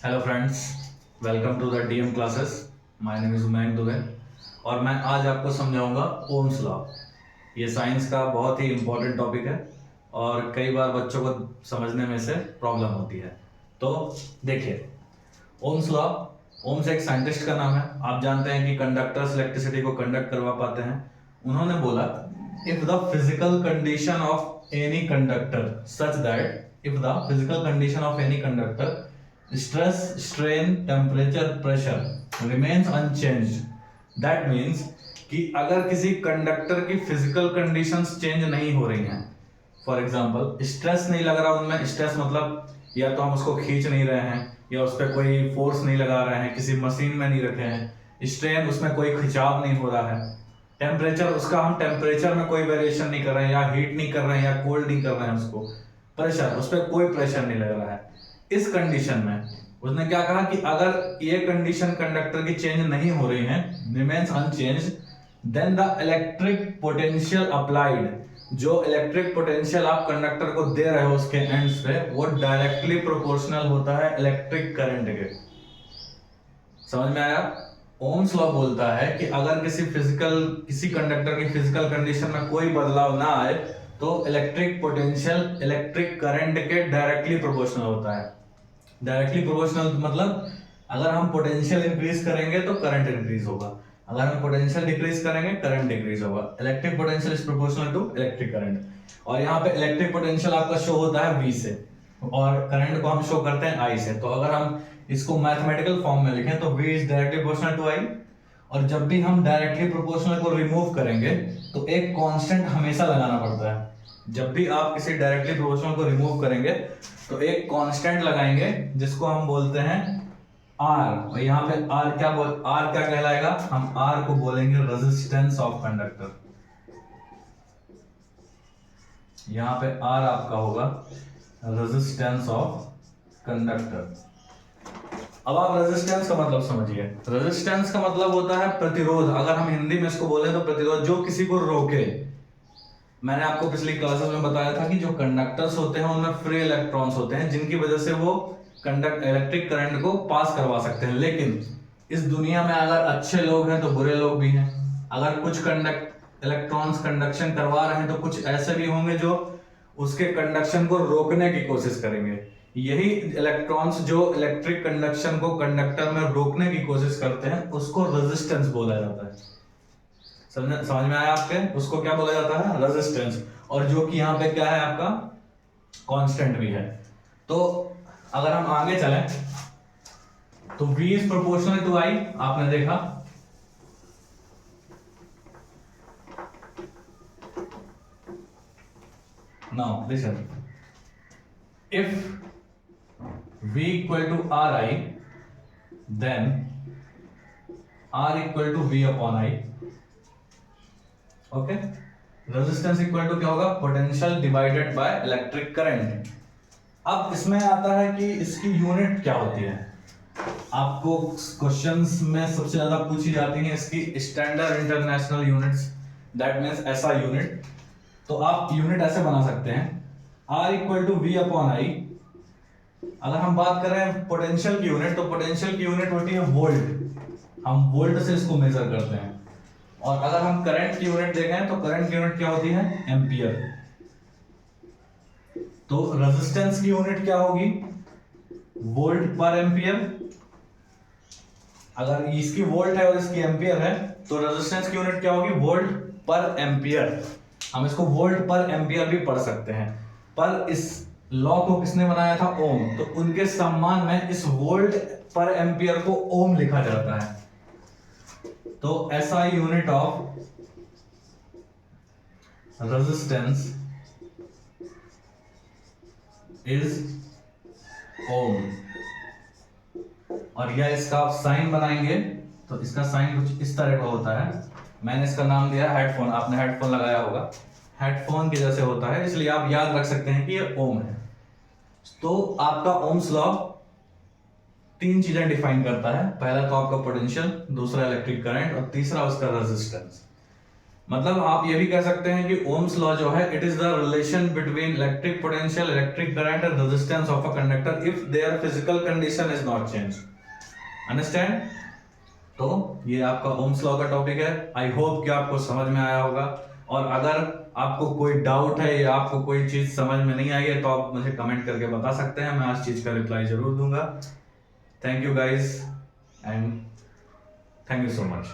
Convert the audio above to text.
Hello friends, welcome to the DM classes. My name is Umang Dubey और मैं आज आपको समझाऊंगा ओम्स लॉ। ये साइंस का बहुत ही इम्पोर्टेंट टॉपिक है और कई बार बच्चों को समझने में से प्रॉब्लम होती है। तो देखिए, ओम्स लॉ, ओम्स एक साइंटिस्ट का नाम है। आप जानते हैं कि कंडक्टर्स इलेक्ट्रिसिटी को कंडक्ट करवा पाते हैं। उन्होंने बोला, if the physical condition of any conductor such that if the physical condition of any conductor stress, strain, temperature, pressure remains unchanged, that means कि अगर किसी कंडक्टर की फिजिकल कंडीशंस चेंज नहीं हो रही हैं, फॉर एग्जांपल स्ट्रेस नहीं लग रहा उनमें, स्ट्रेस मतलब या तो हम उसको खींच नहीं रहे हैं या उस पर कोई फोर्स नहीं लगा रहे हैं, किसी मशीन में नहीं रखे हैं, स्ट्रेन उसमें कोई खिंचाव नहीं हो रहा है, टेम्परेचर उसका हम टेम्परेचर में कोई वेरिएशन नहीं कर रहे हैं या हीट नहीं कर रहे हैं या कोल्ड नहीं कर रहे हैं उसको, प्रेशर उस पर कोई प्रेशर नहीं लग रहा है। इस कंडीशन में उसने क्या कहा कि अगर ये कंडीशन कंडक्टर की चेंज नहीं हो रही है, remains unchanged, then the electric potential applied, जो इलेक्ट्रिक पोटेंशियल आप कंडक्टर को दे रहे हो उसके एंड्स पे, वो डायरेक्टली प्रोपोर्शनल होता है इलेक्ट्रिक करंट के। समझ में आया? ओम्स लॉ बोलता है कि अगर किसी कंडक्टर की फिजिकल कंडीशन में कोई बदलाव ना आए तो इलेक्ट्रिक पोटेंशियल इलेक्ट्रिक करंट के डायरेक्टली प्रोपोर्शनल होता है। डायरेक्टली प्रोपोर्शनल मतलब अगर हम पोटेंशियल इंक्रीज करेंगे तो करंट इंक्रीज होगा, अगर हम पोटेंशियल डिक्रीज करेंगे करंट डिक्रीज होगा। Electric potential is proportional to electric current. और यहाँ पे इलेक्ट्रिक पोटेंशियल आपका शो होता है V से और करंट को हम शो करते हैं I से। तो अगर हम इसको मैथमेटिकल फॉर्म में लिखें तो V is directly proportional to I। और जब भी हम डायरेक्टली प्रोपोर्शनल को रिमूव करेंगे तो एक कांस्टेंट हमेशा लगाना पड़ता है। जब भी आप किसी डायरेक्टली प्रोपोर्शनल को रिमूव करेंगे तो एक कांस्टेंट लगाएंगे जिसको हम बोलते हैं R। और यहाँ पे R क्या कहलाएगा? हम R को बोलेंगे रेजिस्टेंस ऑफ कंडक्टर। यहाँ पे R आपका होगा रेजिस्टेंस ऑफ कंडक्टर। अब आप रेजिस्टेंस का मतलब समझिए। रेजिस्टेंस का मतलब होता है प्रतिरोध। अगर हम हिंदी में इसको बोले तो प्रतिरोध, जो किसी को रोके। मैंने आपको पिछली क्लासेस में बताया था कि जो कंडक्टर्स होते हैं उनमें फ्री इलेक्ट्रॉन्स होते हैं जिनकी वजह से वो इलेक्ट्रिक करंट को पास करवा सकते हैं। लेकिन इस दुनिया में अगर अच्छे लोग हैं तो बुरे लोग भी हैं। अगर कुछ इलेक्ट्रॉन्स कंडक्शन करवा रहे हैं तो कुछ ऐसे भी होंगे जो उसके कंडक्शन को रोकने की कोशिश करेंगे। यही इलेक्ट्रॉन्स जो इलेक्ट्रिक कंडक्शन को कंडक्टर में रोकने की कोशिश करते हैं उसको रेजिस्टेंस बोला जाता है। समझ में आया आपके? उसको क्या बोला जाता है? रेजिस्टेंस। और जो कि यहाँ पे क्या है आपका कांस्टेंट भी है। तो अगर हम आगे चलें तो V is proportional to I, आपने देखा। Now listen, if V equal to RI then R equal to V upon I। Okay, resistance equal to क्या होगा? Potential divided by electric current. अब इसमें आता है कि इसकी यूनिट क्या होती है। आपको क्वेश्चंस में सबसे ज्यादा पूछी जाती है इसकी standard international units, that means ऐसा यूनिट। तो आप यूनिट ऐसे बना सकते हैं, R equal to V upon I। अगर हम बात करें पोटेंशियल की यूनिट तो पोटेंशियल की यूनिट होती है वोल्ट। हम वोल्ट से इसको मेजर करते हैं। और अगर हम करंट की यूनिट देखें तो करंट की यूनिट क्या होती है? एम्पियर। तो रेजिस्टेंस की यूनिट क्या होगी? वोल्ट पर एम्पियर। अगर इसकी वोल्ट है और इसकी एम्पियर है तो रेजिस्टेंस की यूनिट क्या होगी? वोल्ट पर एम्पियर। हम इसको वोल्ट पर एम्पियर भी पढ़ सकते हैं। पर इस लॉ को किसने बनाया था? ओम। तो उनके सम्मान में इस वोल्ट पर एम्पियर को ओम लिखा जाता है। तो ऐसा यूनिट ऑफ रेजिस्टेंस इज ओम। और यह इसका आप साइन बनाएंगे तो इसका साइन कुछ इस तरह का होता है। मैंने इसका नाम दिया हेडफोन। आपने हेडफोन लगाया होगा, हेडफोन के जैसे होता है, इसलिए आप याद रख सकते हैं कि ये ओम है। तो आपका ओम्स लॉ तीन चीजें डिफाइन करता है। पहला तो आपका पोटेंशियल, दूसरा इलेक्ट्रिक करंट और तीसरा उसका रेजिस्टेंस। मतलब आप ये भी कह सकते हैं कि ओम्स लॉ जो है it is the relation between electric potential, electric current and resistance of a conductor if their physical condition is not change. Understand? तो ये आपका ओम्स लॉ का टॉपिक है। आई होप कि आपको समझ में आया होगा, और अगर आपको कोई डाउट है या आपको कोई चीज समझ में नहीं आई है तो आप मुझे कमेंट करके बता सकते हैं, मैं उस चीज का रिप्लाई जरूर दूंगा। Thank you guys and thank you so much.